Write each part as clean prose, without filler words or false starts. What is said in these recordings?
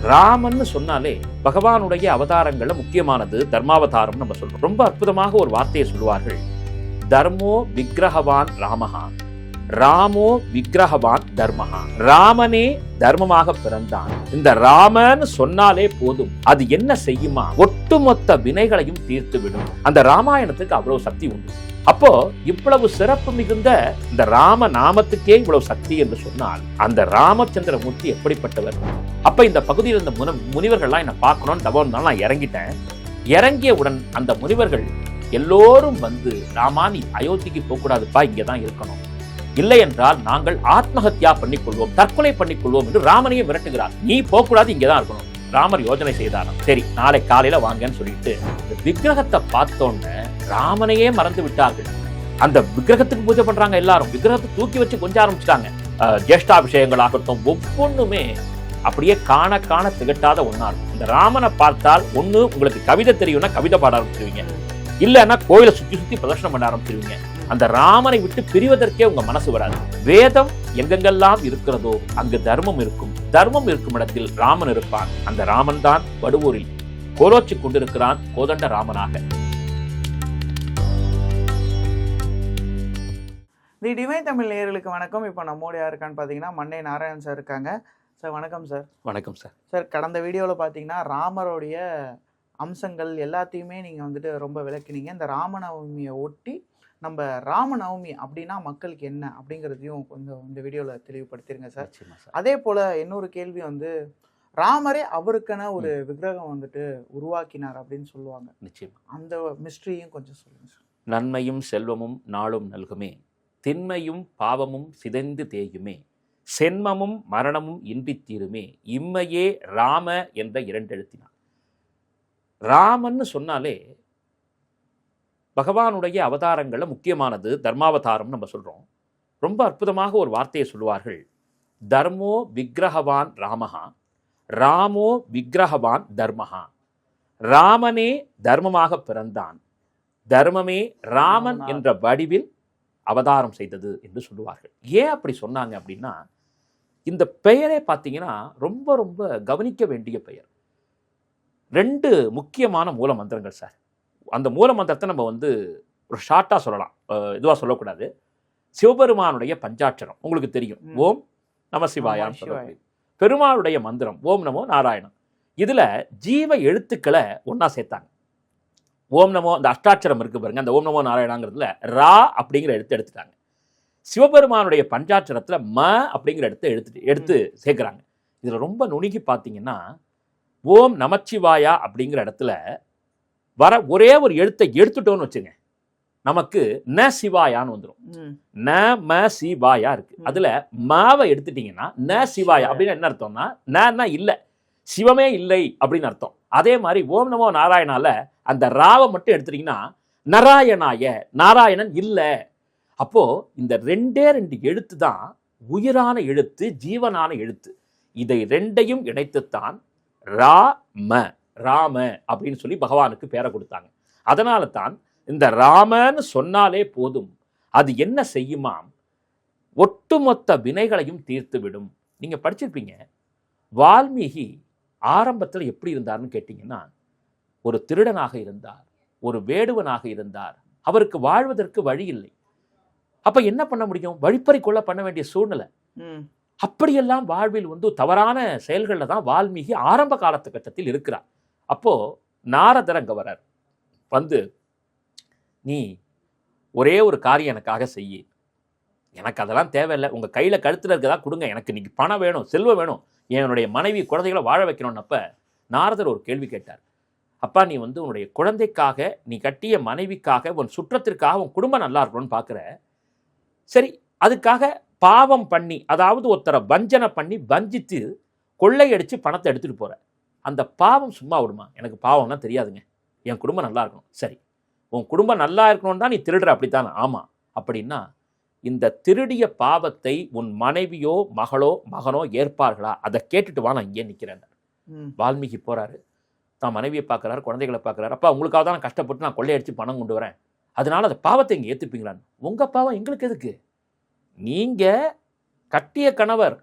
ராமன்னு சொன்னாலே பகவானுடைய அவதாரங்கள்ல முக்கியமானது தர்மாவதாரம் நம்ம சொல்றோம். ரொம்ப அற்புதமாக ஒரு வார்த்தையை சொல்லுவார்கள். தர்மோ விக்கிரகவான் ராமஹா, ராமோ விக்கிரகவான் தர்மஹா. ராமனே தர்மமாக பிறந்தான். இந்த ராமன்னு சொன்னாலே போதும், அது என்ன செய்யுமா? ஒட்டுமொத்த வினைகளையும் தீர்த்து விடும். அந்த ராமாயணத்துக்கு அவ்வளவு சக்தி உண்டு. அப்போ இவ்வளவு சிறப்பு மிகுந்த இந்த ராம நாமத்துக்கே இவ்வளவு சக்தி என்று சொன்னால் அந்த ராமச்சந்திரமூர்த்தி எப்படிப்பட்டவர்? அப்ப இந்த பகுதியில் இருந்த முனிவர்கள்லாம் என்ன பார்க்கணும்னு தவம் நான் இறங்கிட்டேன். இறங்கியவுடன் அந்த முனிவர்கள் எல்லோரும் வந்து, ராமா நீ அயோத்திக்கு போகக்கூடாதுப்பா, இங்கதான் இருக்கணும், இல்லை என்றால் நாங்கள் ஆத்மஹத்யா பண்ணிக்கொள்வோம், தற்கொலை பண்ணிக்கொள்வோம் என்று ராமனையே மிரட்டுகிறார். நீ போகக்கூடாது, இங்கதான் இருக்கணும். ராமர் யோஜனை செய்தாராம். சரி, நாளை காலையில வாங்கன்னு சொல்லிட்டு விக்கிரகத்தை பார்த்தோன்னு ராமனையே மறந்து விட்டார்கள். அந்த விக்கிரகத்துக்கு பூஜை பண்றாங்க எல்லாரும். விக்கிரகத்தை தூக்கி வச்சு கொஞ்சம் ஆரம்பிச்சிட்டாங்க. ஜேஷ்டாபிஷேகங்கள் ஆகட்டும், ஒவ்வொன்றுமே அப்படியே காண காண திகட்டாத ஒன்னா இருக்கும். இந்த ராமனை பார்த்தால் ஒண்ணு உங்களுக்கு கவிதை தெரியும்னா கவிதை பாட ஆரம்பிச்சிருவீங்க, இல்லைன்னா கோயிலை சுத்தி சுத்தி பிரதர்ஷனம் பண்ண ஆரம்பிச்சிருவீங்க. அந்த ராமனை விட்டு பிரிவதற்கே உங்க மனசு வராது. வேதம் எங்கெங்கெல்லாம் இருக்கிறதோ அங்கு தர்மம் இருக்கும். தர்மம் இருக்கும் இடத்தில் ராமன் இருப்பான். அந்த ராமன் தான் வடுவூரில் கோலோச்சி கொண்டிருக்கிறான் கோதண்ட ராமனாக. தி டிவைன் தமிழ் நேயர்களுக்கு வணக்கம். இப்போ நம்மோட யார் இருக்கான்னு பார்த்தீங்கன்னா மண்ணை நாராயணன் சார் இருக்காங்க. சார் வணக்கம் சார். வணக்கம் சார். சார், கடந்த வீடியோவில் பார்த்தீங்கன்னா ராமருடைய அம்சங்கள் எல்லாத்தையுமே நீங்கள் வந்துட்டு ரொம்ப விளக்கினீங்க. இந்த ராமநவமியை ஒட்டி நம்ம ராமநவமி அப்படின்னா மக்களுக்கு என்ன அப்படிங்கிறதையும் கொஞ்சம் இந்த வீடியோவில் தெளிவுபடுத்திருங்க சார். அதே போல் இன்னொரு கேள்வி வந்து, ராமரே அவருக்கான ஒரு விக்கிரகம் வந்துட்டு உருவாக்கினார் அப்படின்னு சொல்லுவாங்க. நிச்சயம் அந்த மிஸ்ட்ரியும் கொஞ்சம் சொல்லுங்க சார். நன்மையும் செல்வமும் நாளும் நல்குமே, திண்மையும் பாவமும் சிதைந்து தேயுமே, சென்மமும் மரணமும் இன்றி தீருமே, இம்மையே ராம என்ற இரண்டெழுத்தினார். ராமன்னு சொன்னாலே பகவானுடைய அவதாரங்கள்ல முக்கியமானது தர்மாவதாரம் நம்ம சொல்றோம். ரொம்ப அற்புதமாக ஒரு வார்த்தையை சொல்லுவார்கள். தர்மோ விக்கிரகவான் ராமஹா, ராமோ விக்கிரகவான் தர்மஹா. ராமனே தர்மமாக பிறந்தான், தர்மமே ராமன் என்ற வடிவில் அவதாரம் செய்தது என்று சொல்லுவார்கள். ஏன் அப்படி சொன்னாங்க அப்படின்னா, இந்த பெயரே பார்த்தீங்கன்னா ரொம்ப ரொம்ப கவனிக்க வேண்டிய பெயர். 2 முக்கியமான மூல மந்திரங்கள் சார். அந்த மூல மந்திரத்தை நம்ம வந்து ஒரு ஷார்ட்டாக சொல்லலாம், இதுவாக சொல்லக்கூடாது. சிவபெருமானுடைய பஞ்சாட்சரம் உங்களுக்கு தெரியும், ஓம் நம சிவாயான்னு சொல்லக்கூடிய பெருமாளுடைய மந்திரம் ஓம் நமோ நாராயணம். இதுல ஜீவ எழுத்துக்களை ஒன்னா சேர்த்தாங்க. ஓம் நமோ, அந்த அஷ்டாட்சரம் இருக்கு பாருங்க, அந்த ஓம் நமோ நாராயணாங்கிறதுல ரா அப்படிங்கிற எழுத்து எடுத்துட்டாங்க. சிவபெருமானுடைய பஞ்சாட்சரத்துல ம அப்படிங்கிற எடுத்து சேர்க்கிறாங்க. இதுல ரொம்ப நுணுகி பார்த்தீங்கன்னா, ஓம் நமச்சிவாயா அப்படிங்கிற இடத்துல வர ஒரே ஒரு எழுத்தை எடுத்துட்டோன்னு வச்சுங்க, நமக்கு ந சிவாயான்னு வந்துடும். ந ம சிவாயா இருக்கு, அதுல மாவை எடுத்துட்டீங்கன்னா ந சிவாயா அப்படின்னு என்ன அர்த்தம்னா, ந இல்ல, சிவமே இல்லை அப்படின்னு அர்த்தம். அதே மாதிரி ஓம் நமோ நாராயணால அந்த ராவை மட்டும் எடுத்துட்டீங்கன்னா நாராயணாய, நாராயணன் இல்ல. அப்போ இந்த 2 எழுத்து தான் உயிரான எழுத்து, ஜீவனான எழுத்து. இதை 2ஐயும் இணைத்துத்தான் ராம, ராம அப்படின்னு சொல்லி பகவானுக்கு பேரை கொடுத்தாங்க. அதனால தான் இந்த ராமன்னு சொன்னாலே போதும், அது என்ன செய்யுமாம்? ஒட்டுமொத்த வினைகளையும் தீர்த்து விடும். நீங்க படிச்சிருப்பீங்க, வால்மீகி ஆரம்பத்தில் எப்படி இருந்தார்னு கேட்டீங்கன்னா, ஒரு திருடனாக இருந்தார், ஒரு வேடுவனாக இருந்தார். அவருக்கு வாழ்வதற்கு வழி இல்லை. அப்ப என்ன பண்ண முடியும்? வழிப்பறி கொள்ள பண்ண வேண்டிய சூழ்நிலை. அப்படியெல்லாம் வாழ்வில் வந்து தவறான செயல்கள்ல தான் வால்மீகி ஆரம்ப காலகட்டத்தில் இருக்கிறார். அப்போ நாரதர் அங்க வரார். வந்து, நீ ஒரே ஒரு காரியம் எனக்காக செய்ய, எனக்கு அதெல்லாம் தேவையில்லை, உங்க கையில கழுத்துல இருக்கதா கொடுங்க, எனக்கு இன்னைக்கு பணம் வேணும், செல்வம் வேணும், என்னுடைய மனைவி குழந்தைகளை வாழ வைக்கணும்னப்ப நாரதர் ஒரு கேள்வி கேட்டார். அப்பா, நீ வந்து உன்னுடைய குழந்தைக்காக, நீ கட்டிய மனைவிக்காக, உன் சுற்றத்திற்காக, உன் குடும்பம் நல்லா இருக்கணும்னு பார்க்குற. சரி, அதுக்காக பாவம் பண்ணி, அதாவது ஒருத்தரை வஞ்சனை பண்ணி வஞ்சித்து கொள்ளையடிச்சு பணத்தை எடுத்துட்டு போற, அந்த பாவம் சும்மா விடுமா? எனக்கு பாவம்னா தெரியாதுங்க, என் குடும்பம் நல்லா இருக்கணும். சரி, உன் குடும்பம் நல்லா இருக்கணும்னு தான் நீ திருடுற, அப்படித்தானே? ஆமா. அப்படின்னா இந்த திருடிய பாவத்தை உன் மனைவியோ மகளோ மகனோ ஏற்பார்களா? அதை கேட்டுட்டு வா, நான் இங்கே நிற்கிறேன். வால்மீகி போறாரு, தான் மனைவியை பார்க்குறாரு, குழந்தைகளை பார்க்குறாரு. அப்பா, உங்களுக்காக தான் நான் கஷ்டப்பட்டு நான் கொள்ளையடிச்சு பணம் கொண்டு வரேன், அதனால அந்த பாவத்தை இங்கே ஏற்றுப்பீங்களான்னு. உங்க பாவம் எங்களுக்கு எதுக்கு? நீங்க கட்டிய கணவர்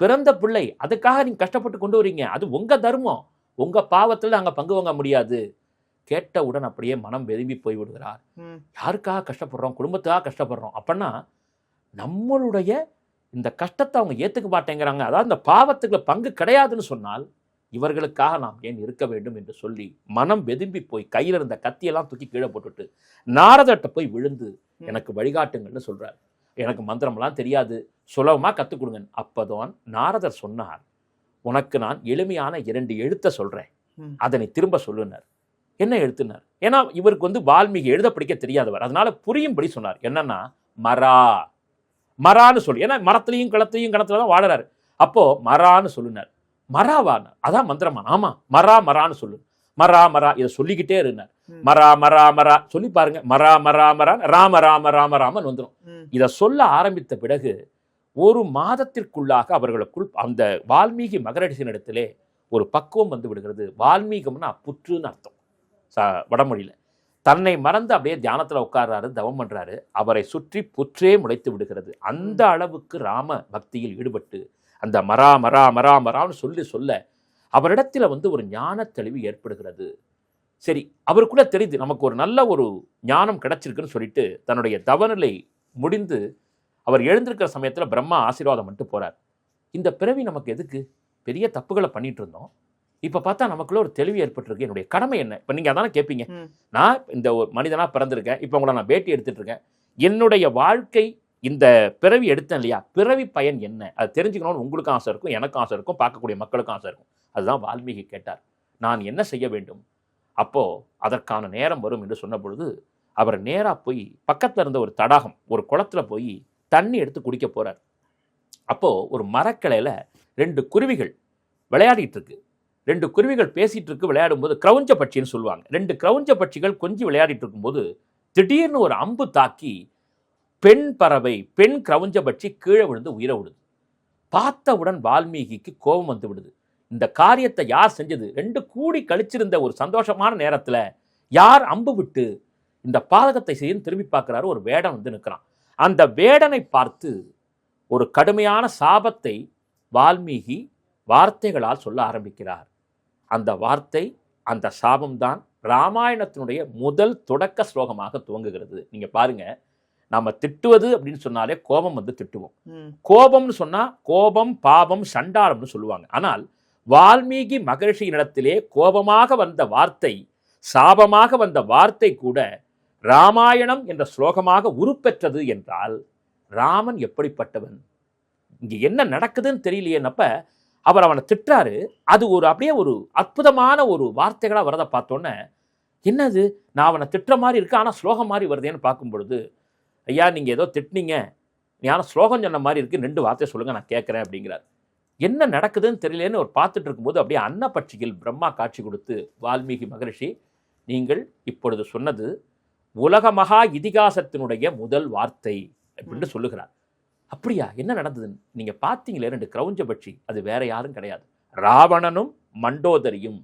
பிறந்த பிள்ளை, அதுக்காக நீங்க கஷ்டப்பட்டு கொண்டு வரீங்க, அது உங்க தர்மம், உங்க பாவத்தில் நாங்கள் பங்கு வாங்க முடியாது. கேட்டவுடன் அப்படியே மனம் வெதும்பி போய் விடுகிறார். யாருக்காக கஷ்டப்படுறோம்? குடும்பத்துக்காக கஷ்டப்படுறோம். அப்படின்னா நம்மளுடைய இந்த கஷ்டத்தை அவங்க ஏற்றுக்க மாட்டேங்கிறாங்க, அதாவது இந்த பாவத்துக்கு பங்கு கிடையாதுன்னு சொன்னால் இவர்களுக்காக நாம் ஏன் இருக்க வேண்டும் என்று சொல்லி மனம் வெதும்பி போய் கையில் இருந்த கத்தியெல்லாம் தூக்கி கீழே போட்டுட்டு நாரதர்கிட்ட போய் விழுந்து எனக்கு வழிகாட்டுங்கள்னு சொல்றார். எனக்கு மந்திரம்லாம் தெரியாது, சுலபமாக கற்றுக் கொடுங்க. அப்போதான் நாரதர் சொன்னார், உனக்கு நான் எளிமையான 2 எழுத்தை சொல்கிறேன், அதனை திரும்ப சொல்லுனார். என்ன எழுத்துனார்? ஏன்னா இவருக்கு வால்மீகி எழுத படிக்க தெரியாதவர், அதனால புரியும்படி சொன்னார். என்னன்னா மரா, மரான்னு சொல்லு. ஏன்னா மரத்துலையும் கிளத்துலையும் கிணத்துல தான் வாழறாரு. அப்போ மரான்னு சொல்லுனார். மராவான அதான் மந்திரமா? ஆமா, மரா மரான்னு சொல்லு. மரா மரா இதை சொல்லிக்கிட்டே இருந்தார். மரா மரா மரா சொல்லி பாருங்க. மரா மரா மரா ராம ராம ராம ராமன் வந்துடும். இதை சொல்ல ஆரம்பித்த பிறகு 1 மாதத்திற்குள்ளாக அவர்களுக்குள் அந்த வால்மீகி மகரிஷியினிடத்திலே ஒரு பக்குவம் வந்து விடுகிறது. வால்மீகம்னா புற்றுன்னு அர்த்தம் வடமொழியில். தன்னை மறந்து அப்படியே தியானத்தில் உட்கார்றாரு, தவம் பண்றாரு. அவரை சுற்றி புற்றே முளைத்து விடுகிறது. அந்த அளவுக்கு ராம பக்தியில் ஈடுபட்டு அந்த மரா மரா மரா மரான்னு சொல்லி சொல்ல அவரிடத்தில் ஒரு ஞான தெளிவு ஏற்படுகிறது. சரி, அவருக்குள்ள தெரியுது நமக்கு ஒரு நல்ல ஒரு ஞானம் கிடைச்சிருக்குன்னு சொல்லிட்டு தன்னுடைய தவநிலை முடிந்து அவர் எழுந்திருக்கிற சமயத்தில் பிரம்மா ஆசீர்வாதம் பண்ணிட்டு போறார். இந்த பிறவி நமக்கு எதுக்கு? பெரிய தப்புகளை பண்ணிட்டு இருந்தோம், இப்போ பார்த்தா நமக்குள்ள ஒரு தெளிவு ஏற்பட்டிருக்கு, என்னுடைய கடமை என்ன? இப்போ நீங்கள் அதானே கேட்பீங்க. நான் இந்த ஒரு மனிதனாக பிறந்திருக்கேன், இப்போ உங்களை நான் பேட்டி எடுத்துட்டு இருக்கேன், என்னுடைய வாழ்க்கை இந்த பிறவி எடுத்தேன் இல்லையா, பிறவி பயன் என்ன? அது தெரிஞ்சுக்கணும்னு உங்களுக்கும் ஆசை இருக்கும், எனக்கும் ஆசை இருக்கும், பார்க்கக்கூடிய மக்களுக்கும் ஆசை இருக்கும். அதுதான் வால்மீகி கேட்டார், நான் என்ன செய்ய வேண்டும்? அப்போ அதற்கான நேரம் வரும் என்று சொன்ன பொழுது அவர் நேராக போய் பக்கத்தில் இருந்த ஒரு தடாகம், ஒரு குளத்துல போய் தண்ணி எடுத்து குடிக்க போறார். அப்போ ஒரு மரக்கிளையில 2 குருவிகள் விளையாடிட்டு இருக்கு. 2 குருவிகள் பேசிட்டு இருக்கு. விளையாடும் போது கிரவுஞ்ச பட்சின்னு சொல்லுவாங்க. 2 கிரவுஞ்ச பட்சிகள் கொஞ்சம் விளையாடிட்டு இருக்கும்போது திடீர்னு ஒரு அம்பு தாக்கி பெண் பறவை, பெண் கிரவுஞ்ச பட்சி கீழே விழுந்து உயிரை விடுது. பார்த்தவுடன் வால்மீகிக்கு கோபம் வந்து விடுது. இந்த காரியத்தை யார் செஞ்சது? 2 கூடி கழிச்சிருந்த ஒரு சந்தோஷமான நேரத்துல யார் அம்பு விட்டு இந்த பாதகத்தை செய்யும் திரும்பி பார்க்கிறாரு. ஒரு வேடன் வந்து நிற்கிறான். அந்த வேடனை பார்த்து ஒரு கடுமையான சாபத்தை வால்மீகி வார்த்தைகளால் சொல்ல ஆரம்பிக்கிறார். அந்த வார்த்தை, அந்த சாபம்தான் ராமாயணத்தினுடைய முதல் தொடக்க ஸ்லோகமாக துவங்குகிறது. நீங்க பாருங்க, நம்ம திட்டுவது அப்படின்னு சொன்னாலே கோபம் வந்து திட்டுவோம். கோபம்னு சொன்னா கோபம், பாபம், சண்டாளம்னு சொல்லுவாங்க. ஆனால் வால்மீகி மகரிஷியினிடத்திலே கோபமாக வந்த வார்த்தை, சாபமாக வந்த வார்த்தை கூட ராமாயணம் என்ற ஸ்லோகமாக உருப்பெற்றது என்றால் ராமன் எப்படிப்பட்டவன், இங்க என்ன நடக்குதுன்னு தெரியலையேனப்ப அவர் அவனை திட்டாரு. அது ஒரு அப்படியே ஒரு அற்புதமான ஒரு வார்த்தைகளாக வரதை பார்த்தோன்னே, என்னது நான் அவனை திட்டுற மாதிரி இருக்கு ஆனால் ஸ்லோகம் மாதிரி வருதேன்னு பார்க்கும் பொழுது, ஐயா நீங்கள் ஏதோ திட்டினீங்க, ஞான ஸ்லோகம் சொன்ன மாதிரி இருக்கு, 2 வார்த்தை சொல்லுங்க நான் கேட்குறேன் அப்படிங்கிறார். என்ன நடக்குதுன்னு தெரியலேன்னு அவர் பார்த்துட்டு இருக்கும்போது அப்படியே அன்னப்பட்சியில் பிரம்மா காட்சி கொடுத்து, வால்மீகி மகரிஷி நீங்கள் இப்பொழுது சொன்னது உலக மகா இதிகாசத்தினுடைய முதல் வார்த்தை அப்படின்னு சொல்லுகிறார். அப்படியா, என்ன நடந்ததுன்னு நீங்க பார்த்தீங்களே 2 கிரவுஞ்ச பட்சி, அது வேற யாரும் கிடையாது, ராவணனும் மண்டோதரியும்.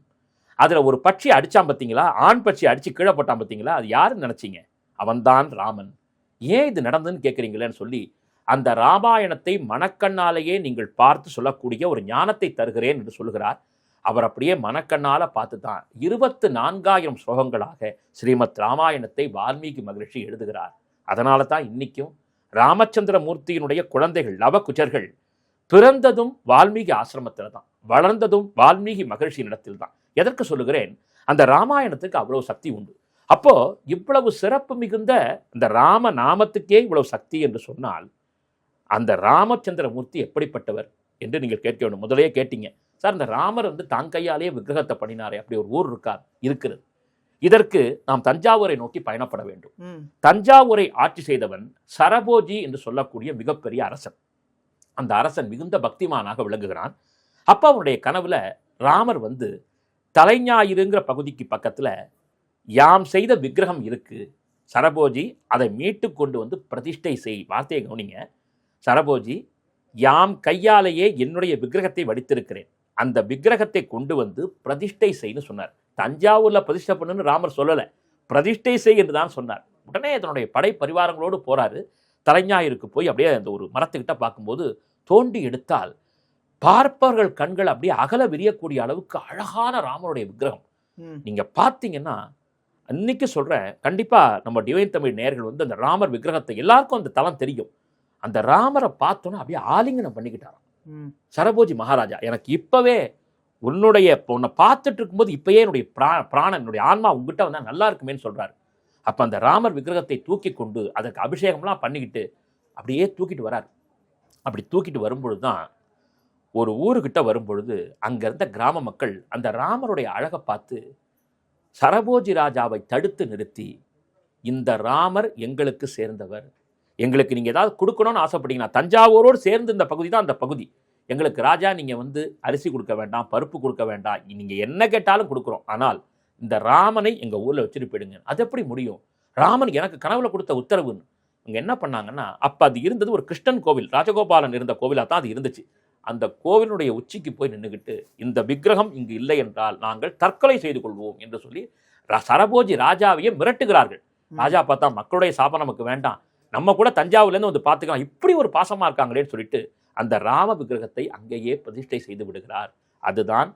அதுல ஒரு பட்சி அடிச்சான் பார்த்தீங்களா, ஆண் பட்சி அடிச்சு கீழே போட்டான் பார்த்தீங்களா, அது யாருன்னு நினைச்சீங்க? அவன்தான் ராமன். ஏன் இது நடந்ததுன்னு கேட்குறீங்களேன்னு சொல்லி அந்த ராமாயணத்தை மனக்கண்ணாலேயே நீங்கள் பார்த்து சொல்லக்கூடிய ஒரு ஞானத்தை தருகிறேன் என்று சொல்லுகிறார். அவர் அப்படியே மனக்கண்ணால பார்த்து தான் 24,000 ஸ்லோகங்களாக ஸ்ரீமத் ராமாயணத்தை வால்மீகி மகரிஷி எழுதுகிறார். அதனால தான் இன்னைக்கும் ராமச்சந்திர மூர்த்தியினுடைய குழந்தைகள் லவகுஜர்கள் பிறந்ததும் வால்மீகி ஆசிரமத்தில் தான், வளர்ந்ததும் வால்மீகி மகரிஷியினிடத்தில் தான். எதற்கு சொல்லுகிறேன்? அந்த ராமாயணத்துக்கு அவ்வளவு சக்தி உண்டு. அப்போ இவ்வளவு சிறப்பு மிகுந்த இந்த ராம நாமத்துக்கே இவ்வளவு சக்தி என்று சொன்னால் அந்த ராமச்சந்திர மூர்த்தி எப்படிப்பட்டவர் என்று நீங்கள் கேட்க வேண்டும். முதலே கேட்டீங்க சார், இந்த ராமர் தான் கையாலேயே விக்கிரகத்தை பண்ணினாரே, அப்படி ஒரு ஊர் இருக்கிறது. இதற்கு நாம் தஞ்சாவூரை நோக்கி பயணப்பட வேண்டும். தஞ்சாவூரை ஆட்சி செய்தவன் சரபோஜி என்று சொல்லக்கூடிய மிகப்பெரிய அரசன். அந்த அரசன் மிகுந்த பக்திமானாக விளங்குகிறான். அப்ப அவனுடைய கனவுல ராமர் தலைஞாயிறுங்கிற பகுதிக்கு பக்கத்துல யாம் செய்த விக்கிரகம் இருக்கு, சரபோஜி அதை மீட்டு கொண்டு பிரதிஷ்டை செய். வார்த்தையை கவனிங்க. சரபோஜி, யாம் கையாலேயே என்னுடைய விக்கிரகத்தை வடித்திருக்கிறேன், அந்த விக்கிரகத்தை கொண்டு பிரதிஷ்டை செய்யு சொன்னார். தஞ்சாவூர்ல பிரதிஷ்டை பண்ணுன்னு ராமர் சொல்லலை, பிரதிஷ்டை செய் என்று தான் சொன்னார். உடனே தன்னுடைய படை பரிவாரங்களோடு போறாரு. தலைஞாயிற்கு போய் அப்படியே அந்த ஒரு மரத்துக்கிட்ட பார்க்கும்போது தோண்டி எடுத்தால் பார்ப்பவர்கள் கண்கள் அப்படியே அகல விரியக்கூடிய அளவுக்கு அழகான ராமருடைய விக்கிரகம். நீங்க பார்த்தீங்கன்னா அன்னைக்கு சொல்றேன், கண்டிப்பா நம்ம டிவைன் தமிழ் நேயர்கள் வந்து அந்த ராமர் விக்கிரகத்தை எல்லாருக்கும் அந்த தலம் தெரியும். அந்த ராமரை பார்த்தோன்னா அப்படியே ஆலிங்கனம் பண்ணிக்கிட்டாராம் சரபோஜி மகாராஜா. எனக்கு இப்பவே உன்னை பார்த்துட்டு இருக்கும்போது இப்பயே என்னுடைய பிராணன் என்னுடைய ஆன்மா உங்ககிட்ட வந்தா நல்லா இருக்குமேன்னு சொல்றாரு. அப்ப அந்த ராமர் விக்கிரகத்தை தூக்கி கொண்டு அதற்கு அபிஷேகம்லாம் பண்ணிக்கிட்டு அப்படியே தூக்கிட்டு வராரு. அப்படி தூக்கிட்டு வரும்பொழுது தான் ஒரு ஊருக்கிட்ட வரும்பொழுது அங்க இருந்த கிராம மக்கள் அந்த ராமருடைய அழகை பார்த்து சரபோஜி ராஜாவை தடுத்து நிறுத்தி, இந்த ராமர் எங்களுக்கு சேர்ந்தவர், எங்களுக்கு நீங்க ஏதாவது கொடுக்கணும்னு ஆசைப்பட்டீங்கன்னா தஞ்சாவூரோடு சேர்ந்து இந்த பகுதி தான் அந்த பகுதி, எங்களுக்கு ராஜா நீங்க வந்து அரிசி கொடுக்க வேண்டாம், பருப்பு கொடுக்க வேண்டாம், நீங்க என்ன கேட்டாலும் கொடுக்குறோம், ஆனால் இந்த ராமனை எங்க ஊர்ல வச்சுட்டு போயிடுங்க. அது எப்படி முடியும்? ராமன் எனக்கு கனவுல கொடுத்த உத்தரவுன்னு. இங்க என்ன பண்ணாங்கன்னா, அப்ப அது இருந்தது ஒரு கிருஷ்ணன் கோவில், ராஜகோபாலன் இருந்த கோவிலா தான் அது இருந்துச்சு. அந்த கோவிலுடைய உச்சிக்கு போய் நின்றுகிட்டு, இந்த விக்கிரகம் இங்கு இல்லை என்றால் நாங்கள் தற்கொலை செய்து கொள்வோம் என்று சொல்லி சரபோஜி ராஜாவையே மிரட்டுகிறார்கள். ராஜா பார்த்தா மக்களுடைய சாபம் நமக்கு வேண்டாம், நம்ம கூட தஞ்சாவூர்லேருந்து வந்து பார்த்துக்கலாம், இப்படி ஒரு பாசமா இருக்காங்களேன்னு சொல்லிட்டு அந்த ராம விக்கிரகத்தை அங்கேயே பிரதிஷ்டை செய்து விடுகிறார். அதுதான்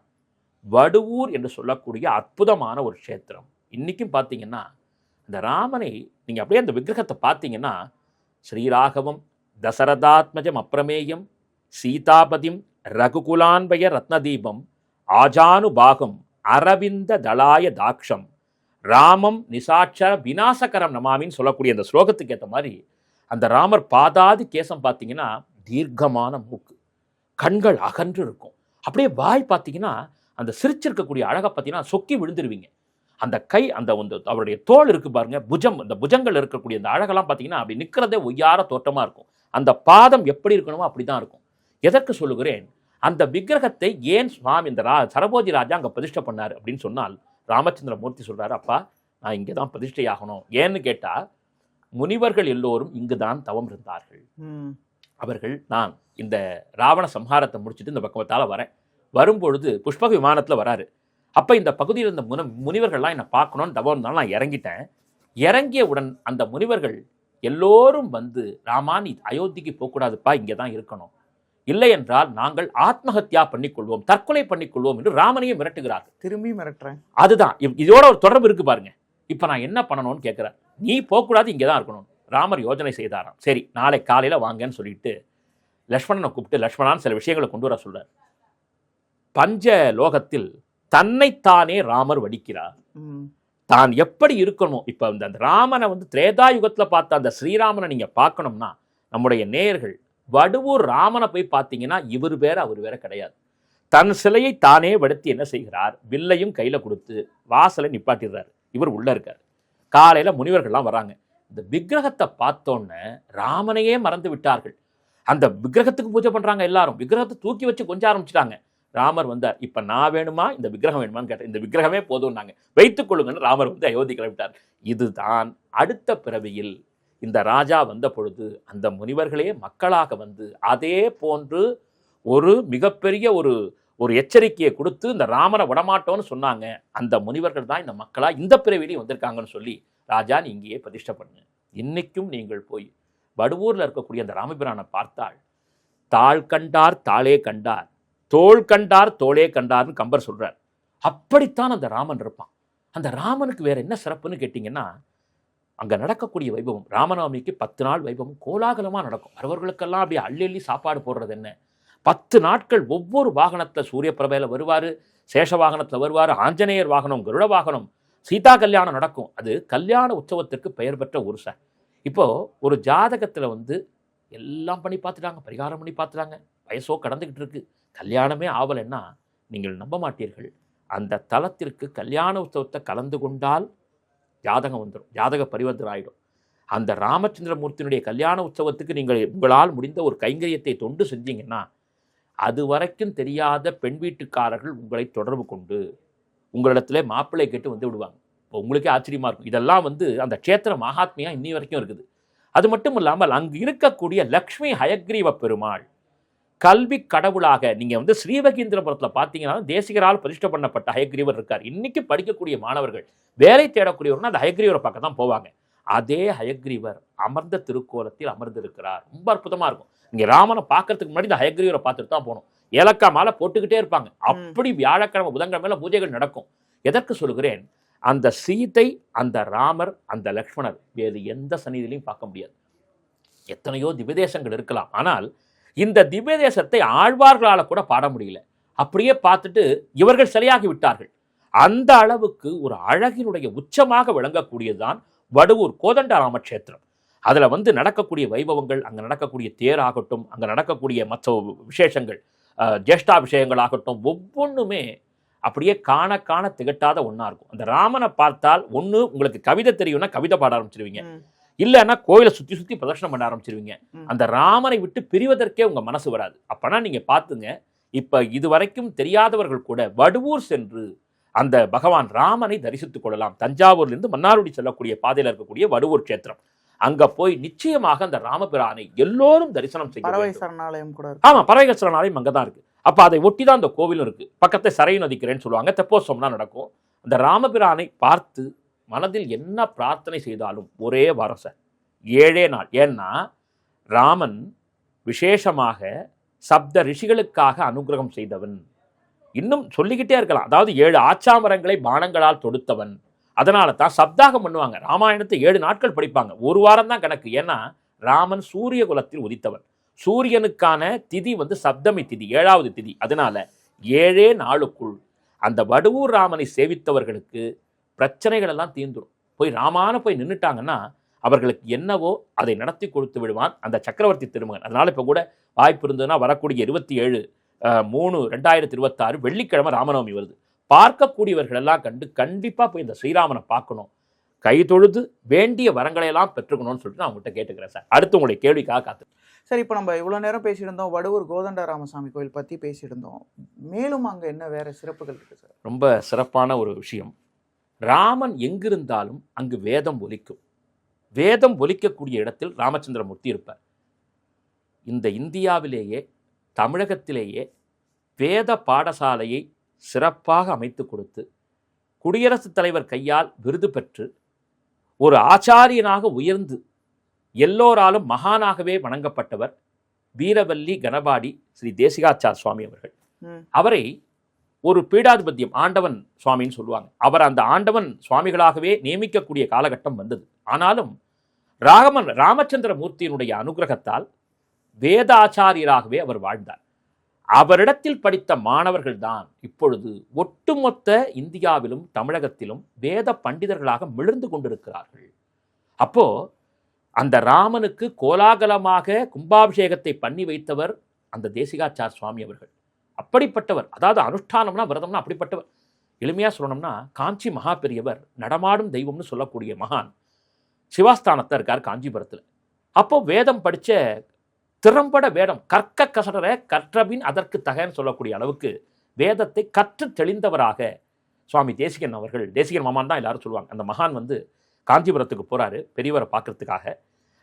வடுவூர் என்று சொல்லக்கூடிய அற்புதமான ஒரு க்ஷேத்திரம். இன்னைக்கும் பார்த்தீங்கன்னா அந்த ராமனை நீங்க அப்படியே அந்த விக்கிரகத்தை பார்த்தீங்கன்னா, ஸ்ரீராகவம் தசரதாத்மஜம் அப்பிரமேயம் சீதாபதிம் ரகுகுலான்பய ரத்னதீபம் ஆஜானுபாகம் அரவிந்த தளாய தாக்ஷம் ராமம் நிசாட்சர விநாசகரம் நமாமின்னு சொல்லக்கூடிய அந்த ஸ்லோகத்துக்கு ஏற்ற மாதிரி அந்த ராமர் பாதாதி கேசம் பார்த்தீங்கன்னா தீர்க்கமான மூக்கு, கண்கள் அகன்று இருக்கும், அப்படியே வாய் பார்த்தீங்கன்னா அந்த சிரிச்சிருக்கக்கூடிய அழகை பார்த்தீங்கன்னா சொக்கி விழுந்துருவீங்க. அந்த கை அந்த அவருடைய தோல் இருக்கு பாருங்க, புஜம், அந்த புஜங்கள் இருக்கக்கூடிய அந்த அழகெல்லாம் பார்த்தீங்கன்னா அப்படி நிற்கிறதே ஒய்யார தோற்றமா இருக்கும். அந்த பாதம் எப்படி இருக்கணுமோ அப்படிதான் இருக்கும். எதற்கு சொல்லுகிறேன்? அந்த விக்கிரகத்தை ஏன் சுவாமி இந்த சரபோஜி ராஜா அங்கே பிரதிஷ்டை பண்ணார் அப்படின்னு சொன்னால், ராமச்சந்திர மூர்த்தி சொல்றாரு, அப்பா நான் இங்கே தான் பிரதிஷ்டை ஆகணும். ஏன்னு கேட்டா முனிவர்கள் எல்லோரும் இங்கு தான் தவம் இருந்தார்கள். அவர்கள் நான் இந்த ராவண சம்ஹாரத்தை முடிச்சுட்டு இந்த பக்கத்தால வரேன், வரும்பொழுது புஷ்பக விமானத்தில் வராரு. அப்போ இந்த பகுதியில் இருந்த முனிவர்கள்லாம் என்னை பார்க்கணும்னு தவம் இருந்தாலும் நான் இறங்கிட்டேன். இறங்கியவுடன் அந்த முனிவர்கள் எல்லோரும் வந்து, ராமா நீ அயோத்திக்கு போகக்கூடாதுப்பா, இங்கே தான் இருக்கணும், இல்லை என்றால் நாங்கள் ஆத்மஹத்யா பண்ணிக்கொள்வோம், தற்கொலை பண்ணிக்கொள்வோம் என்று ராமனையும் மிரட்டுகிறார்கள். திரும்பி மிரட்டுறேன். அதுதான் இதோட ஒரு தொடர்பு இருக்கு பாருங்க. இப்போ நான் என்ன பண்ணணும்னு கேட்குறேன். நீ போகக்கூடாது, இங்கே தான் இருக்கணும். ராமர் யோஜனை செய்தாராம். சரி நாளை காலையில் வாங்கன்னு சொல்லிட்டு லக்ஷ்மணனை கூப்பிட்டு லக்ஷ்மணான்னு சில விஷயங்களை கொண்டு வர சொல்றார். பஞ்ச லோகத்தில் தன்னைத்தானே ராமர் வடிக்கிறார். தான் எப்படி இருக்கணும். இப்போ அந்த ராமனை வந்து திரேதா யுகத்தில் பார்த்த அந்த ஸ்ரீராமனை நீங்க பார்க்கணும்னா, நம்முடைய நேயர்கள் வடுவூர் ராமனை போய் பார்த்தீங்கன்னா இவர் வேற அவர் வேற கிடையாது. தன் சிலையை தானே வடுத்தி என்ன செய்கிறார், வில்லையும் கையில கொடுத்து வாசலை நிப்பாட்டிடுறாரு. இவர் உள்ள இருக்கார். காலையில முனிவர்கள்லாம் வராங்க. இந்த விக்கிரகத்தை பார்த்தோன்னே ராமனையே மறந்து விட்டார்கள். அந்த விக்கிரகத்துக்கு பூஜை பண்றாங்க எல்லாரும். விக்கிரகத்தை தூக்கி வச்சு கொஞ்சம் ஆரம்பிச்சிட்டாங்க. ராமர் வந்தார். இப்ப நான் வேணுமா இந்த விக்கிரகம் வேணுமான்னு கேட்டேன். இந்த விக்கிரகமே போதும்னாங்க. வைத்துக் கொள்ளுங்கன்னு ராமர் வந்து அயோத்தி கிளம்பிட்டார். இதுதான் அடுத்த பிறவியில் இந்த ராஜா வந்த பொழுது அந்த முனிவர்களே மக்களாக வந்து அதே போன்று ஒரு மிகப்பெரிய ஒரு எச்சரிக்கையை கொடுத்து இந்த ராமரை விடமாட்டோன்னு சொன்னாங்க. அந்த முனிவர்கள் தான் இந்த மக்களா இந்த பிறவிலையும் வந்திருக்காங்கன்னு சொல்லி, ராஜா நீ இங்கேயே பிரதிஷ்டை பண்ணுங்க. இன்னைக்கும் நீங்கள் போய் வடுவூர்ல இருக்கக்கூடிய அந்த ராமபிரானை பார்த்தால், தாள் கண்டார் தாளே கண்டார், தோள் கண்டார் தோளே கண்டார்னு கம்பர் சொல்றார். அப்படித்தான் அந்த ராமன் இருப்பான். அந்த ராமனுக்கு வேற என்ன சிறப்புன்னு கேட்டீங்கன்னா, அங்க நடக்கக்கூடிய வைபவம் ராமநவமிக்கு 10 நாள் வைபவம் கோலாகலமா நடக்கும். அவர்களுக்கெல்லாம் அப்படியே அள்ளி அள்ளி சாப்பாடு போடுறது என்ன, 10 நாட்கள் ஒவ்வொரு வாகனத்துல சூரிய பிரபையில வருவாரு, சேஷ வாகனத்துல வருவாரு, ஆஞ்சநேயர் வாகனம், கருட வாகனம், சீதா கல்யாணம் நடக்கும். அது கல்யாண உற்சவத்திற்கு பெயர் பெற்ற ஒரு சார். இப்போ ஒரு ஜாதகத்துல வந்து எல்லாம் பண்ணி பார்த்துட்டாங்க, பரிகாரம் பண்ணி பார்த்துட்டாங்க, வயசோ கடந்துகிட்டு இருக்கு, கல்யாணமே ஆவலைன்னா நீங்கள் நம்ப மாட்டீர்கள். அந்த தலத்திற்கு கல்யாண உற்சவத்தை கலந்து கொண்டால் ஜாதகம் வந்துடும், ஜாதக பரிவர்த்தனை ஆகிடும். அந்த ராமச்சந்திரமூர்த்தியினுடைய கல்யாண உற்சவத்துக்கு நீங்கள் உங்களால் முடிந்த ஒரு கைங்கரியத்தை தொண்டு செஞ்சீங்கன்னா, அது வரைக்கும் தெரியாத பெண் வீட்டுக்காரர்கள் உங்களை தொடர்பு கொண்டு உங்களிடத்துல மாப்பிள்ளை கேட்டு வந்து விடுவாங்க. இப்போ உங்களுக்கே ஆச்சரியமா இருக்கும். இதெல்லாம் வந்து அந்த க்ஷேத்திர மகாத்மியா இன்னி வரைக்கும் இருக்குது. அது மட்டும் இல்லாமல் அங்கு இருக்கக்கூடிய லக்ஷ்மி ஹயக்ரீவ பெருமாள் கல்வி கடவுளாக நீங்க வந்து ஸ்ரீவகீந்திரபுரத்தில் பார்த்தீங்கன்னா தேசிகரால் பிரதிஷ்டை பண்ணப்பட்ட ஹயக்ரீவர் இருக்கார். இன்னைக்கு படிக்கக்கூடிய மாணவர்கள் வேலை தேடக்கூடியவர்கள் அந்த ஹயக்ரீவரை பார்க்க தான் போவாங்க. அதே ஹயக்ரீவர் அமர்ந்த திருக்கோலத்தில் அமர்ந்திருக்கிறார். ரொம்ப அற்புதமா இருக்கும். இங்கே ராமனை பார்க்கறதுக்கு முன்னாடி இந்த ஹயக்ரீவரை பார்த்துட்டு தான் போகணும். ஏலக்காய் மாலை போட்டுக்கிட்டே இருப்பாங்க. அப்படி வியாழக்கிழமை புதன்கிழமையில பூஜைகள் நடக்கும். எதற்கு சொல்கிறேன், அந்த சீதை, அந்த ராமர், அந்த லக்ஷ்மணர் வேறு எந்த சந்நிதியிலையும் பார்க்க முடியாது. எத்தனையோ திவ்யதேசங்கள் இருக்கலாம், ஆனால் இந்த திவ்யதேசத்தை ஆழ்வார்களால் கூட பாட முடியல. அப்படியே பார்த்துட்டு இவர்கள் சிலையாகி விட்டார்கள். அந்த அளவுக்கு ஒரு அழகினுடைய உச்சமாக விளங்கக்கூடியதுதான் வடுவூர் கோதண்டராம கஷேத்திரம். அதில் நடக்கக்கூடிய வைபவங்கள், அங்கே நடக்கக்கூடிய தேராகட்டும், அங்கே நடக்கக்கூடிய மற்ற விசேஷங்கள், ஜேஷ்டாபிஷேகங்கள் ஆகட்டும், ஒவ்வொன்றுமே அப்படியே காண காண திகட்டாத ஒன்றா இருக்கும். அந்த ராமனை பார்த்தால் ஒன்று உங்களுக்கு கவிதை தெரியும்னா கவிதை பாட ஆரம்பிச்சிருவீங்க, இல்லைன்னா கோயிலை சுற்றி சுற்றி பிரதர்ஷனம் பண்ண ஆரம்பிச்சிருவீங்க. அந்த ராமனை விட்டு பிரிவதற்கே உங்கள் மனசு வராது. அப்போனா நீங்கள் பார்த்துங்க, இப்போ இதுவரைக்கும் தெரியாதவர்கள் கூட வடுவூர் சென்று அந்த பகவான் ராமனை தரிசித்துக் கொள்ளலாம். தஞ்சாவூர்லேருந்து மன்னார்குடி செல்லக்கூடிய பாதையில் இருக்கக்கூடிய வடுவூர் கஷேத்திரம், அங்க போய் நிச்சயமாக அந்த ராமபிரானை எல்லோரும் தரிசனம் செய்ய. பறவை சரணாலயம் கூட, ஆமா, பறவை சரணாலயம் அங்கதான் இருக்கு. அப்ப அதை ஒட்டி தான் அந்த கோவிலும் இருக்கு. பக்கத்தை சரையு நதிக்கிறேன்னு சொல்லுவாங்க, தெப்போத்சவம் நடக்கும். அந்த ராமபிரானை பார்த்து மனதில் என்ன பிரார்த்தனை செய்தாலும் ஒரே வாரம் சார், 7 நாள். ஏன்னா ராமன் விசேஷமாக சப்த ரிஷிகளுக்காக அனுகிரகம் செய்தவன். இன்னும் சொல்லிக்கிட்டே இருக்கலாம். அதாவது 7 ஆச்சாமரங்களை பானங்களால் தொடுத்தவன். அதனால தான் சப்தாகம் பண்ணுவாங்க. ராமாயணத்தை 7 நாட்கள் படிப்பாங்க. ஒரு வாரம் தான் கணக்கு. ஏன்னா ராமன் சூரிய குலத்தில் உதித்தவன். சூரியனுக்கான திதி சப்தமி திதி, 7வது திதி. அதனால 7 நாளுக்குள் அந்த வடுவூர் ராமனை சேவித்தவர்களுக்கு பிரச்சனைகள் எல்லாம் தீர்ந்துடும். போய் ராமான போய் நின்றுட்டாங்கன்னா அவர்களுக்கு என்னவோ அதை நடத்தி கொடுத்து விடுவான் அந்த சக்கரவர்த்தி திருமகன். அதனால இப்போ கூட வாய்ப்பு இருந்ததுன்னா வரக்கூடிய 27/3/2026 வெள்ளிக்கிழமை ராமநவமி வருது. பார்க்கக்கூடியவர்கள் எல்லாம் கண்டு கண்டிப்பாக போய் இந்த ஸ்ரீராமனை பார்க்கணும், கை தொழுது வேண்டிய வரங்களை எல்லாம் பெற்றுக்கணும்னு சொல்லிட்டு நான் உங்கள்கிட்ட கேட்டுக்கிறேன் சார். அடுத்து உங்களுடைய கேள்விக்காக காத்து. சார், இப்போ நம்ம இவ்வளோ நேரம் பேசியிருந்தோம், வடுவூர் கோதண்டராமசாமி கோயில் பற்றி பேசியிருந்தோம். மேலும் அங்கே என்ன வேற சிறப்புகள் இருக்குது சார்? ரொம்ப சிறப்பான ஒரு விஷயம். ராமன் எங்கிருந்தாலும் அங்கு வேதம் ஒலிக்கும். வேதம் ஒலிக்கக்கூடிய இடத்தில் ராமச்சந்திரமூர்த்தி இருப்பார். இந்த இந்தியாவிலேயே தமிழகத்திலேயே வேத பாடசாலையை சிறப்பாக அமைத்து கொடுத்து குடியரசுத் தலைவர் கையால் விருது பெற்று ஒரு ஆச்சாரியனாக உயர்ந்து எல்லோராலும் மகானாகவே வணங்கப்பட்டவர் வீரவல்லி கணபாடி ஸ்ரீ தேசிகாச்சார் சுவாமி அவர்கள். அவரை ஒரு பீடாதிபத்தியம் ஆண்டவன் சுவாமின்னு சொல்லுவாங்க. அவர் அந்த ஆண்டவன் சுவாமிகளாகவே நியமிக்கக்கூடிய காலகட்டம் வந்தது. ஆனாலும் ராமச்சந்திர மூர்த்தியினுடைய அனுகிரகத்தால் வேதாச்சாரியராகவே அவர் வாழ்ந்தார். அவரிடத்தில் படித்த மாணவர்கள் தான் இப்பொழுது ஒட்டுமொத்த இந்தியாவிலும் தமிழகத்திலும் வேத பண்டிதர்களாக மிளர்ந்து கொண்டிருக்கிறார்கள். அப்போ அந்த ராமனுக்கு கோலாகலமாக கும்பாபிஷேகத்தை பண்ணி வைத்தவர் அந்த தேசிகாச்சார் சுவாமி அவர்கள். அப்படிப்பட்டவர், அதாவது அனுஷ்டானம்னா விரதம்னா அப்படிப்பட்டவர். எளிமையாக சொல்லணும்னா காஞ்சி மகா பெரியவர் நடமாடும் தெய்வம்னு சொல்லக்கூடிய மகான் சிவாஸ்தானத்தை இருக்கார் காஞ்சிபுரத்தில். அப்போ வேதம் படித்த திறம்பட வேதம் கற்க கசடர கற்றபின் அதற்கு தகன்னு சொல்லக்கூடிய அளவுக்கு வேதத்தை கற்று தெளிந்தவராக சுவாமி தேசிகன் அவர்கள், தேசிகன் மாமான் தான் எல்லாரும் சொல்லுவாங்க. அந்த மகான் காஞ்சிபுரத்துக்கு போகிறாரு பெரியவரை பார்க்கறதுக்காக.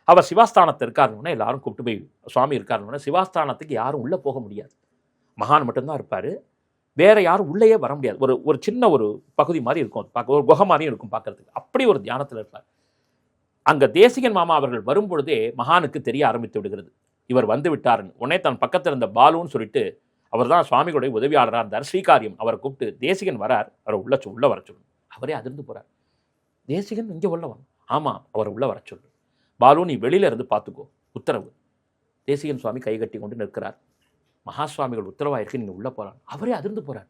அவர் சிவாஸ்தானத்தை இருக்காருன்னு எல்லாரும் கூப்பிட்டு போய் சுவாமி இருக்காருன்னு, சிவாஸ்தானத்துக்கு யாரும் உள்ளே போக முடியாது, மகான் மட்டும்தான் இருப்பார், வேற யாரும் உள்ளேயே வர முடியாது. ஒரு சின்ன ஒரு பகுதி மாதிரி இருக்கும், பார்க்க ஒரு குகை மாதிரியும் இருக்கும் பார்க்கறதுக்கு. அப்படி ஒரு தியானத்தில் இருப்பார். அங்கே தேசிகன் மாமா அவர்கள் வரும்பொழுதே மகானுக்கு தெரிய ஆரம்பித்து விடுகிறது இவர் வந்து விட்டாருன்னு. உடனே தன் பக்கத்தில் இருந்த பாலுன்னு சொல்லிட்டு அவர் தான் சுவாமிகளுடைய உதவியாளராக இருந்தார், ஸ்ரீகாரியம். அவரை கூப்பிட்டு தேசிகன் வரார், அவரை உள்ள வர சொல்லு. அவரே அதிர்ந்து போகிறார். தேசிகன் இங்கே உள்ள வரும், ஆமாம் அவரை உள்ள வர சொல்லு. பாலு நீ வெளியில இருந்து பார்த்துக்கோ, உத்தரவு. தேசிகன் சுவாமி கை கட்டி கொண்டு நிற்கிறார். மகாசுவாமிகள் உத்தரவாயிருக்கு, நீங்கள் உள்ளே போகிறார். அவரே அதிர்ந்து போகிறார்.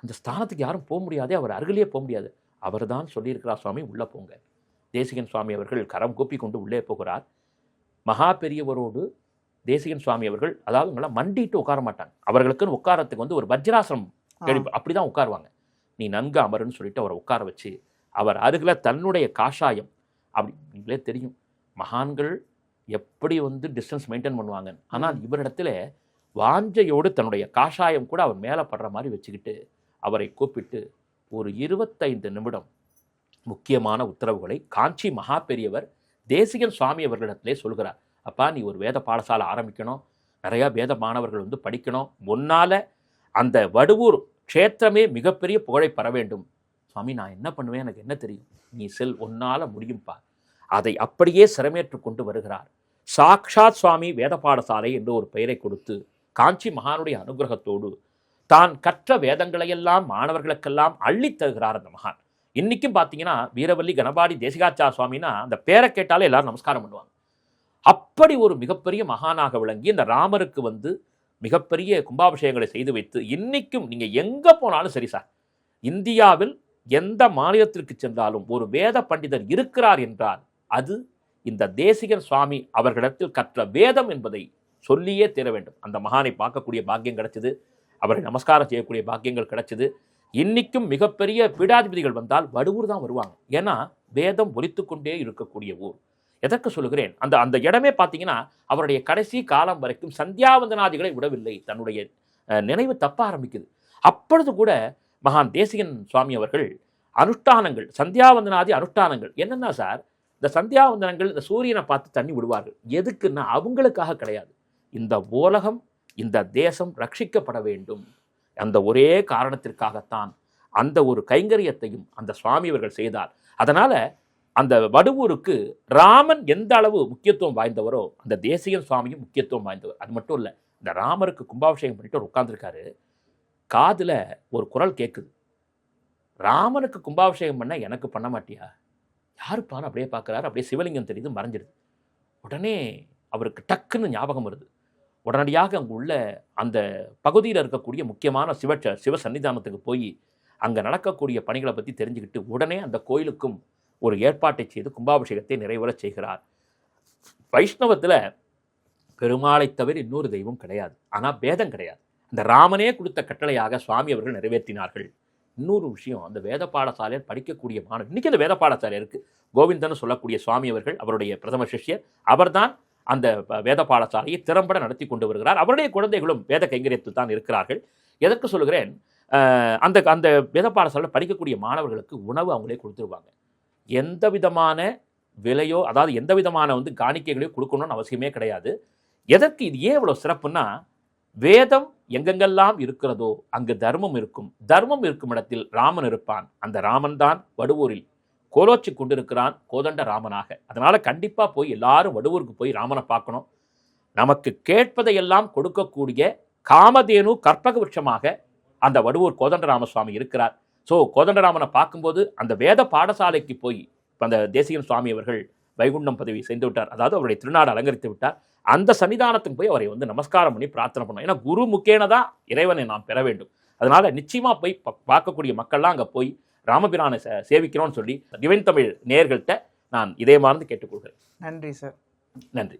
அந்த ஸ்தானத்துக்கு யாரும் போக முடியாது, அவர் அருகிலேயே போக முடியாது. அவர் தான் சொல்லியிருக்கிறார், சுவாமி உள்ளே போங்க. தேசிகன் சுவாமி அவர்கள் கரம் கூப்பி கொண்டு உள்ளே போகிறார். மகா பெரியவரோடு தேசிகன் சுவாமி அவர்கள், அதாவது உங்களை மண்டிட்டு உட்கார மாட்டாங்க, அவர்களுக்குன்னு உட்காரத்துக்கு ஒரு வஜ்ராசனம் கேள்வி அப்படி தான் உட்காருவாங்க. நீ நன்கு அமருன்னு சொல்லிட்டு அவரை உட்கார வச்சு அவர் அருகில் தன்னுடைய காஷாயம், அப்படி நீங்களே தெரியும் மகான்கள் எப்படி டிஸ்டன்ஸ் மெயின்டைன் பண்ணுவாங்க. ஆனால் இவரிடத்துல வாஞ்சையோடு தன்னுடைய காஷாயம் கூட அவர் மேலே படுற மாதிரி வச்சுக்கிட்டு அவரை கூப்பிட்டு ஒரு 25 நிமிடம் முக்கியமான உத்தரவுகளை காஞ்சி மகா பெரியவர் தேசிகன் சுவாமி அவர்களிடத்திலே சொல்கிறார். அப்பா, நீ ஒரு வேத பாடசாலை ஆரம்பிக்கணும், நிறையா வேத மாணவர்கள் படிக்கணும், முன்னால் அந்த வடுவூர் க்ஷேத்திரமே மிகப்பெரிய புகழை பெற வேண்டும். சுவாமி, நான் என்ன பண்ணுவேன், எனக்கு என்ன தெரியும், நீ செல், உன்னால் முடியும்பா. அதை அப்படியே சிரமேற்று கொண்டு வருகிறார். சாக்ஷாத் சுவாமி வேத பாடசாலை என்று ஒரு பெயரை கொடுத்து காஞ்சி மகானுடைய அனுகிரகத்தோடு தான் கற்ற வேதங்களையெல்லாம் மாணவர்களுக்கெல்லாம் அள்ளித் தருகிறார் அந்த மகான். இன்னைக்கும் பார்த்தீங்கன்னா வீரவல்லி கணபாடி தேசிகாச்சார சுவாமினா அந்த பேரை கேட்டாலே எல்லாரும் நமஸ்காரம் பண்ணுவாங்க. அப்படி ஒரு மிகப்பெரிய மகானாக விளங்கி இந்த ராமருக்கு மிகப்பெரிய கும்பாபிஷேகங்களை செய்து வைத்து இன்னைக்கும் நீங்க எங்க போனாலும் சரி சார், இந்தியாவில் எந்த மாநிலத்திற்கு சென்றாலும் ஒரு வேத பண்டிதர் இருக்கிறார் என்றால் அது இந்த தேசிகன் சுவாமி அவர்களிடத்தில் கற்ற வேதம் என்பதை சொல்லியே தீர வேண்டும். அந்த மகானை பார்க்கக்கூடிய பாக்கியம் கிடைச்சது, அவரை நமஸ்காரம் செய்யக்கூடிய பாக்கியங்கள் கிடைச்சது. இன்னைக்கும் மிகப்பெரிய பீடாதிபதிகள் வந்தால் வடுவூர் தான் வருவாங்க. ஏன்னா வேதம் ஒலித்து கொண்டே இருக்கக்கூடிய ஊர். எதற்கு சொல்லுகிறேன், அந்த அந்த இடமே பார்த்தீங்கன்னா அவருடைய கடைசி காலம் வரைக்கும் சந்தியாவந்தனாதிகளை விடவில்லை. தன்னுடைய நினைவு தப்ப ஆரம்பிக்குது. அப்பொழுது கூட மகான் தேசிகன் சுவாமி அவர்கள் அனுஷ்டானங்கள், சந்தியாவந்தனாதி அனுஷ்டானங்கள் என்னென்னா சார், இந்த சந்தியாவந்தனங்கள் இந்த சூரியனை பார்த்து தண்ணி விடுவார்கள். எதுக்குன்னா அவங்களுக்காக கிடையாது, இந்த உலகம் இந்த தேசம் ரட்சிக்கப்பட வேண்டும். அந்த ஒரே காரணத்திற்காகத்தான் அந்த ஒரு கைங்கரியத்தையும் அந்த சுவாமி அவர்கள் செய்தார். அதனால அந்த வடுவூருக்கு ராமன் எந்த அளவு முக்கியத்துவம் வாய்ந்தவரோ அந்த தேசிகன் சுவாமியும் முக்கியத்துவம் வாய்ந்தவர். அது மட்டும் இல்லை, இந்த ராமருக்கு கும்பாபிஷேகம் பண்ணிட்டு உட்கார்ந்துருக்காரு, காதில் ஒரு குரல் கேட்குது, ராமனுக்கு கும்பாபிஷேகம் பண்ண எனக்கு பண்ண மாட்டியா, யாருப்பான்னு அப்படியே பார்க்குறாரு. அப்படியே சிவலிங்கம் தெரியுது, மறைஞ்சிடுது. உடனே அவருக்கு டக்குன்னு ஞாபகம் வருது. உடனடியாக அங்கே உள்ள அந்த பகுதியில் இருக்கக்கூடிய முக்கியமான சிவ சன்னிதானத்துக்கு போய் அங்கே நடக்கக்கூடிய பணிகளை பற்றி தெரிஞ்சுக்கிட்டு உடனே அந்த கோயிலுக்கும் ஒரு ஏற்பாட்டை செய்து கும்பாபிஷேகத்தை நிறைவேறச் செய்கிறார். வைஷ்ணவத்தில் பெருமாளை தவிர இன்னொரு தெய்வம் கிடையாது, ஆனால் பேதம் கிடையாது. அந்த ராமனே கொடுத்த கட்டளையாக சுவாமி அவர்கள் நிறைவேற்றினார்கள். இன்னொரு விஷயம், அந்த வேத பாடசாலையில் படிக்கக்கூடிய மாணவர், இன்றைக்கி அந்த வேத பாடசாலை இருக்குது. கோவிந்தன் சொல்லக்கூடிய சுவாமி அவர்கள், அவருடைய பிரதம சிஷ்யர், அவர்தான் அந்த வேத பாடசாலையை திறம்பட நடத்தி கொண்டு வருகிறார். அவருடைய குழந்தைகளும் வேத கைங்கரியத்தில் தான் இருக்கிறார்கள். எதற்கு சொல்கிறேன், அந்த அந்த வேத பாடசாலையில் படிக்கக்கூடிய மாணவர்களுக்கு உணவு அவங்களே கொடுத்துருவாங்க. எந்த விதமான விலையோ, அதாவது எந்த விதமான காணிக்கைகளையோ கொடுக்கணும்னு அவசியமே கிடையாது. எதற்கு இது ஏன் இவ்வளோ சிறப்புன்னா, வேதம் எங்கெங்கெல்லாம் இருக்கிறதோ அங்கு தர்மம் இருக்கும். தர்மம் இருக்கும் இடத்தில் ராமன் இருப்பான். அந்த ராமன் தான் வடுவூரில் கோலோச்சி கொண்டிருக்கிறான் கோதண்ட ராமனாக. அதனால கண்டிப்பா போய் எல்லாரும் வடுவூருக்கு போய் ராமனை பார்க்கணும். நமக்கு கேட்பதையெல்லாம் கொடுக்கக்கூடிய காமதேனு கற்பக விருட்சமாக அந்த வடுவூர் கோதண்டராமசுவாமி இருக்கிறார். ஸோ கோதண்டராமனை பார்க்கும்போது அந்த வேத பாடசாலைக்கு போய் அந்த தேசிகன் சுவாமி அவர்கள் வைகுண்டம் பதவி செய்து விட்டார். அதாவது அவருடைய திருநாடு அலங்கரித்து விட்டார். அந்த சன்னிதானத்துக்கு போய் அவரை நமஸ்காரம் பண்ணி பிரார்த்தனை பண்ணோம். ஏன்னா குரு முக்கேன தான் இறைவனை நாம் பெற வேண்டும். அதனால நிச்சயமா போய் பார்க்கக்கூடிய மக்கள்லாம் அங்கே போய் ராமபிரானை சேவிக்கிறோன்னு சொல்லி டிவைன் தமிழ் நேயர்கள்ட்ட நான் இதே மாதிரி கேட்டுக்கொள்கிறேன். நன்றி சார். நன்றி.